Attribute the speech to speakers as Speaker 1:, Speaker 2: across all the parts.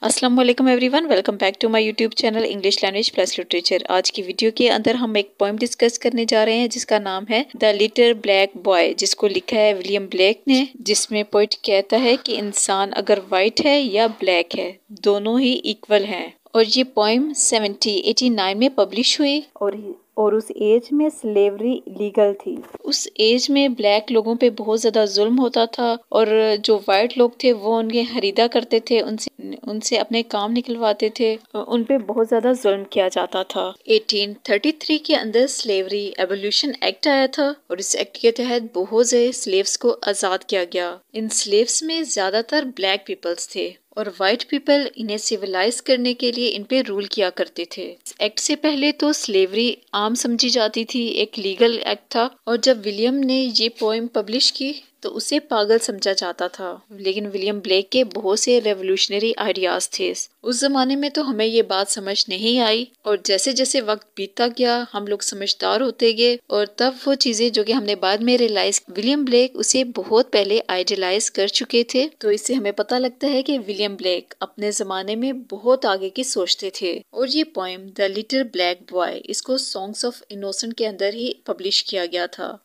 Speaker 1: अस्सलाम वालेकुम everyone, welcome back to my YouTube channel English language plus literature. आज की वीडियो के अंदर हम एक पोएम डिस्कस करने जा रहे हैं जिसका नाम है द लिटिल ब्लैक बॉय, जिसको लिखा है विलियम ब्लेक ने। जिसमें पोइट कहता है कि इंसान अगर वाइट है या ब्लैक है, दोनों ही इक्वल हैं। और ये पोएम 1789 में पब्लिश हुई और उस एज में स्लेवरी लीगल थी। उस एज में ब्लैक लोगों पे बहुत ज़्यादा जुल्म होता था और जो वाइट लोग थे वो उनके खरीदा करते थे, उनसे अपने काम निकलवाते थे, उन पे बहुत ज़्यादा जुल्म किया जाता था। 1833 के अंदर स्लेवरी एबोल्यूशन एक्ट आया था और इस एक्ट के तहत बहुत से स्लेव्स को आज़ाद किया गया। इन स्लेव्स में ज़्यादातर ब्लैक पीपल्स थे और वाइट पीपल इन्हें सिविलाइज करने के लिए इन पे रूल किया करते थे। इस एक्ट से पहले तो स्लेवरी आम समझी जाती थी, एक लीगल एक्ट था। और जब विलियम ने ये पोएम पब्लिश की तो उसे पागल समझा जाता था, लेकिन विलियम ब्लेक के बहुत से रेवोल्यूशनरी आइडियाज थे। उस जमाने में तो हमें ये बात समझ नहीं आई और जैसे जैसे वक्त बीतता गया हम लोग समझदार होते गए और तब वो चीजें जो कि हमने बाद में रियलाइज, विलियम ब्लेक उसे बहुत पहले आइडियलाइज कर चुके थे। तो इससे हमें पता लगता है कि विलियम ब्लेक अपने जमाने में बहुत आगे की सोचते थे। और ये poem the little black boy, इसको सॉन्ग्स ऑफ इनोसेंट के अंदर ही पब्लिश किया गया था।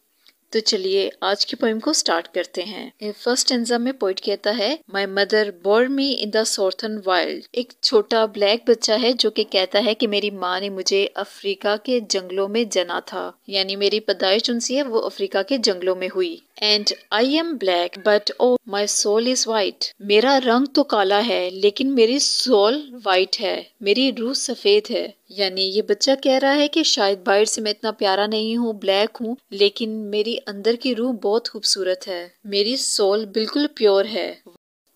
Speaker 1: तो चलिए आज की पोएम को स्टार्ट करते हैं। फर्स्ट स्टैंजा में पोइट कहता है, my mother bore me in the southern wild. एक छोटा ब्लैक बच्चा है जो कि कहता है कि मेरी माँ ने मुझे अफ्रीका के जंगलों में जना था, यानी मेरी पैदाइश उनसी है वो अफ्रीका के जंगलों में हुई। And I am black but O my soul is white. मेरा रंग तो काला है लेकिन मेरी सोल वाइट है, मेरी रूह सफेद है। यानी ये बच्चा कह रहा है कि शायद बाहर से मैं इतना प्यारा नहीं हूँ, ब्लैक हूँ, लेकिन मेरी अंदर की रूह बहुत खूबसूरत है, मेरी सोल बिल्कुल प्योर है।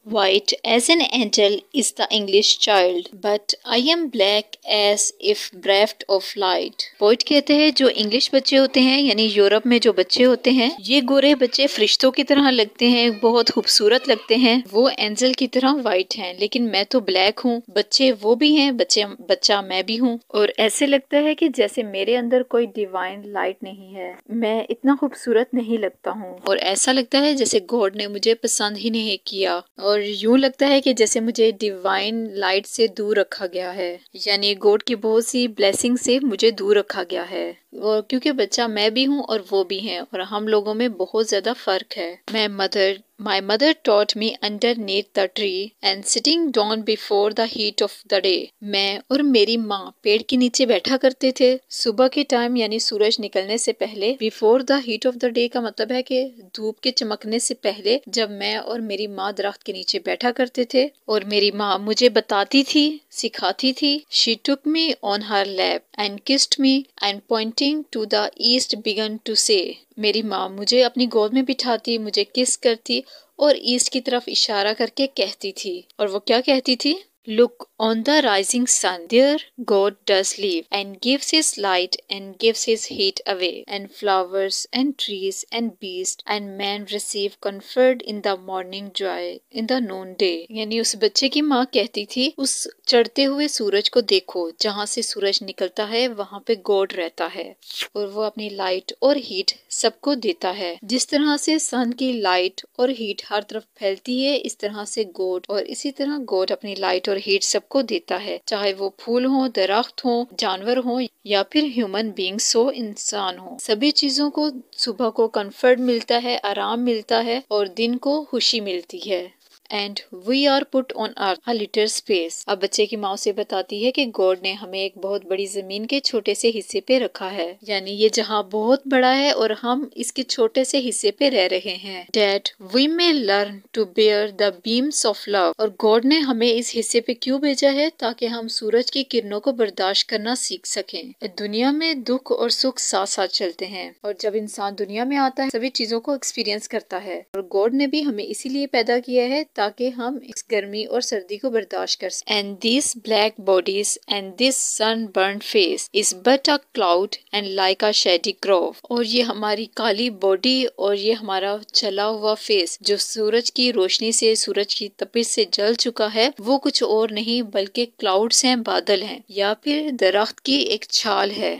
Speaker 1: White as an angel is the English child, but I am black as if bereft of light. Poet कहते हैं जो इंग्लिश बच्चे होते हैं यानी यूरोप में जो बच्चे होते हैं, ये गोरे बच्चे फरिश्तों की तरह लगते हैं, बहुत खूबसूरत लगते हैं, वो एंजल की तरह वाइट हैं, लेकिन मैं तो ब्लैक हूँ। बच्चे वो भी हैं, बच्चा मैं भी हूँ और ऐसे लगता है कि जैसे मेरे अंदर कोई डिवाइन लाइट नहीं है, मैं इतना खूबसूरत नहीं लगता हूँ और ऐसा लगता है जैसे गॉड ने मुझे पसंद ही नहीं किया और यूं लगता है कि जैसे मुझे डिवाइन लाइट से दूर रखा गया है, यानी गॉड की बहुत सी ब्लेसिंग से मुझे दूर रखा गया है। और क्योंकि बच्चा मैं भी हूँ और वो भी हैं और हम लोगों में बहुत ज्यादा फर्क है। My mother taught me underneath the tree and sitting down before the heat of the day. मैं और मेरी माँ पेड़ के नीचे बैठा करते थे सुबह के टाइम, यानी सूरज निकलने से पहले। Before the heat of the day का मतलब है कि धूप के चमकने से पहले जब मैं और मेरी माँ दरख्त के नीचे बैठा करते थे और मेरी माँ मुझे बताती थी, सिखाती थी। She took me on her lap and kissed me and pointing to the east began to say. मेरी माँ मुझे अपनी गोद में बिठाती, मुझे किस करती और ईस्ट की तरफ इशारा करके कहती थी। और वो क्या कहती थी? Look on the rising sun, there God does live and gives his light and gives his heat away, and flowers and trees and beasts and man receive comfort in the morning joy in the noonday. यानी उस बच्चे की माँ कहती थी, उस चढ़ते हुए सूरज को देखो, जहाँ से सूरज निकलता है वहाँ पे गॉड रहता है और वो अपनी लाइट और हीट सबको देता है। जिस तरह से सन की लाइट और हीट हर तरफ फैलती है, इस तरह से गॉड, और इसी तरह गॉड अपनी लाइट और हीट सबको देता है, चाहे वो फूल हो, दरख्त हो, जानवर हो या फिर ह्यूमन बींग्स हो, इंसान हो। सभी चीजों को सुबह को कंफर्ट मिलता है, आराम मिलता है और दिन को खुशी मिलती है। And we are put on earth a little space. अब बच्चे की माँ उसे बताती है कि गॉड ने हमें एक बहुत बड़ी जमीन के छोटे से हिस्से पे रखा है, यानी ये जहाँ बहुत बड़ा है और हम इसके छोटे से हिस्से पे रह रहे हैं। That we may learn to bear the beams of love. और गॉड ने हमें इस हिस्से पे क्यों भेजा है? ताकि हम सूरज की किरणों को बर्दाश्त करना सीख सकें। दुनिया में दुख और सुख साथ साथ चलते हैं और जब इंसान दुनिया में आता है सभी चीजों को एक्सपीरियंस करता है और गॉड ने भी हमें इसीलिए पैदा किया है ताकि हम इस गर्मी और सर्दी को बर्दाश्त कर सकें। And this black bodies and this sunburn face is but a cloud and like a shady grove. और ये हमारी काली बॉडी और ये हमारा चला हुआ फेस जो सूरज की रोशनी से, सूरज की तपिश से जल चुका है, वो कुछ और नहीं बल्कि क्लाउड्स हैं, बादल हैं या फिर दरख्त की एक छाल है।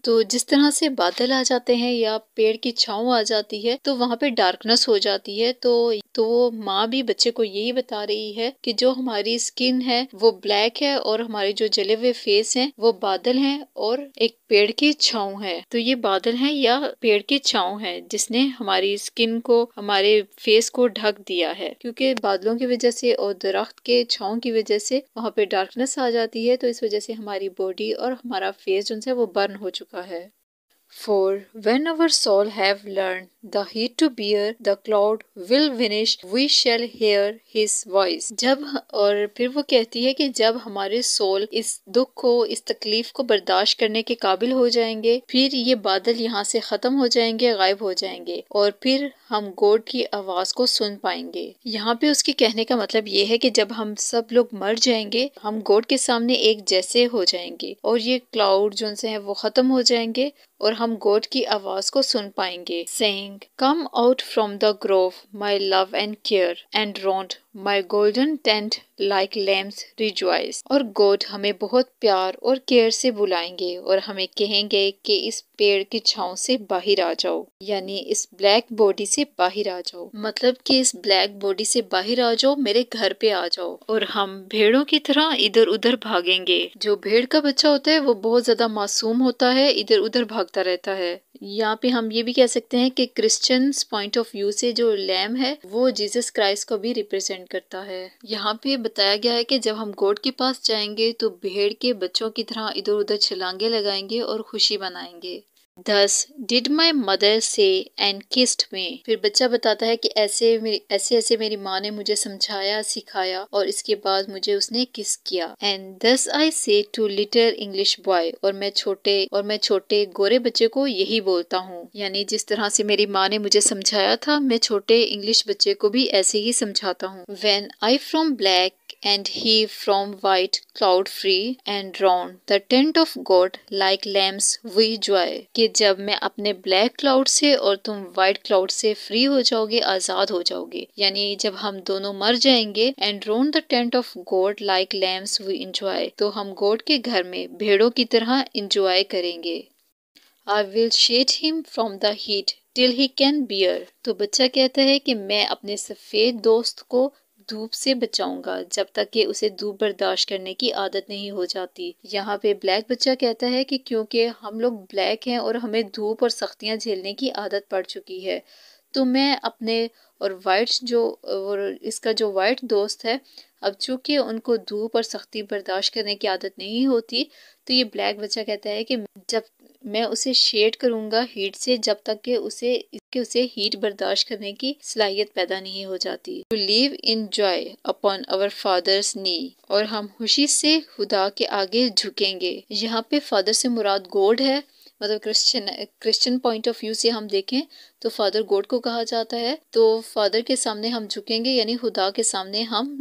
Speaker 1: तो जिस तरह से बादल आ जाते हैं या पेड़ की छांव आ जाती है तो वहाँ पे डार्कनेस हो जाती है। तो वो माँ भी बच्चे को यही बता रही है कि जो हमारी स्किन है वो ब्लैक है और हमारे जो जले हुए फेस हैं वो बादल हैं और एक पेड़ की छांव है। तो ये बादल हैं या पेड़ की छांव है जिसने हमारी स्किन को, हमारे फेस को ढक दिया है, क्योंकि बादलों की वजह से और दरख्त के छांव की वजह से वहाँ पे डार्कनेस आ जाती है। तो इस वजह से हमारी बॉडी और हमारा फेस जो है वो बर्न हो चुका है। For when our soul have learned the heat to bear, the cloud will vanish, we shall hear his voice. जब, और फिर वो कहती है कि जब हमारे सोल इस दुख को, इस तकलीफ को बर्दाश्त करने के काबिल हो जाएंगे, फिर ये बादल यहाँ से खत्म हो जाएंगे, गायब हो जाएंगे और फिर हम गॉड की आवाज को सुन पाएंगे। यहाँ पे उसके कहने का मतलब ये है कि जब हम सब लोग मर जाएंगे, हम गॉड के सामने एक जैसे हो जाएंगे और ये क्लाउड जो है वो खत्म हो जाएंगे और हम गॉड की आवाज को सुन पाएंगे। Saying, come out from the grove my love and care and round my golden tent like lambs rejoice. और गॉड हमें बहुत प्यार और केयर से बुलाएंगे और हमें कहेंगे कि इस पेड़ की छांव से बाहर आ जाओ, यानी इस ब्लैक बॉडी से बाहर आ जाओ, मतलब कि इस ब्लैक बॉडी से बाहर आ जाओ, मेरे घर पे आ जाओ। और हम भेड़ों की तरह इधर उधर भागेंगे। जो भेड़ का बच्चा होता है वो बहुत ज्यादा मासूम होता है, इधर उधर भागता रहता है। यहाँ पे हम ये भी कह सकते हैं कि क्रिश्चियंस पॉइंट ऑफ व्यू से जो लैम है वो जीसस क्राइस्ट को भी रिप्रेजेंट करता है। यहाँ पे बताया गया है कि जब हम गॉड के पास जाएंगे तो भेड़ के बच्चों की तरह इधर उधर छलांगे लगाएंगे और खुशी मनाएंगे। Thus did my mother say and kissed me। फिर बच्चा बताता है कि ऐसे मेरी माँ ने मुझे समझाया, सिखाया और इसके बाद मुझे उसने किस किया। And thus I say to little English boy, और मैं छोटे गोरे बच्चे को यही बोलता हूँ, यानी जिस तरह से मेरी माँ ने मुझे समझाया था मैं छोटे इंग्लिश बच्चे को भी ऐसे ही समझाता हूँ। When I from black and he from white cloud free and round the tent of God like lambs we joy। कि जब मैं अपने ब्लैक क्लाउड से और तुम व्हाइट क्लाउड से फ्री हो जाओगे, आजाद हो जाओगे, यानी जब हम दोनों मर जाएंगे। And round the tent of God like lambs we enjoy, तो हम गॉड के घर में भेड़ों की तरह एंजॉय करेंगे। I will shade him from the heat till he can bear। तो बच्चा कहता है कि मैं अपने सफेद दोस्त को धूप से बचाऊंगा जब तक कि उसे धूप बर्दाश्त करने की आदत नहीं हो जाती। यहाँ पे ब्लैक बच्चा कहता है कि क्योंकि हम लोग ब्लैक हैं और हमें धूप और सख्तियां झेलने की आदत पड़ चुकी है, तो मैं अपने और इसका जो वाइट दोस्त है, अब चूंकि उनको धूप और सख्ती बर्दाश्त करने की आदत नहीं होती, तो ये ब्लैक बच्चा कहता है कि जब मैं उसे शेड करूंगा हीट से जब तक कि उसे हीट बर्दाश्त करने की सलाहियत पैदा नहीं हो जाती। To live in joy upon our father's knee, और हम खुशी से खुदा के आगे झुकेंगे। यहाँ पे फादर से मुराद गॉड है, मतलब क्रिश्चियन पॉइंट ऑफ व्यू से हम देखें तो फादर गॉड को कहा जाता है। तो फादर के सामने हम झुकेंगे, यानी खुदा के सामने हम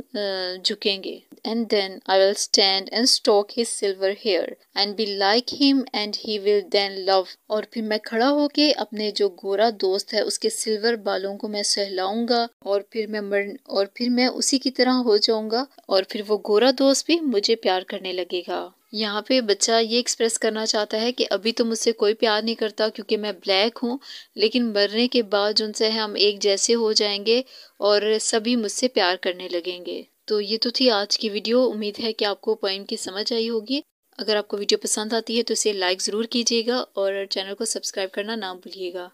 Speaker 1: झुकेंगे। And then I will stand and stroke his silver hair and be like him and he will then love। और फिर मैं खड़ा होके अपने जो गोरा दोस्त है उसके सिल्वर बालों को मैं सहलाऊंगा और फिर मैं उसी की तरह हो जाऊंगा और फिर वो गोरा दोस्त भी मुझे प्यार करने लगेगा। यहाँ पे बच्चा ये एक्सप्रेस करना चाहता है कि अभी तो मुझसे कोई प्यार नहीं करता क्योंकि मैं ब्लैक हूँ, लेकिन मरने के बाद उनसे हम एक जैसे हो जाएंगे और सभी मुझसे प्यार करने लगेंगे। तो ये तो थी आज की वीडियो। उम्मीद है कि आपको पोएम की समझ आई होगी। अगर आपको वीडियो पसंद आती है तो इसे लाइक ज़रूर कीजिएगा और चैनल को सब्सक्राइब करना ना भूलिएगा।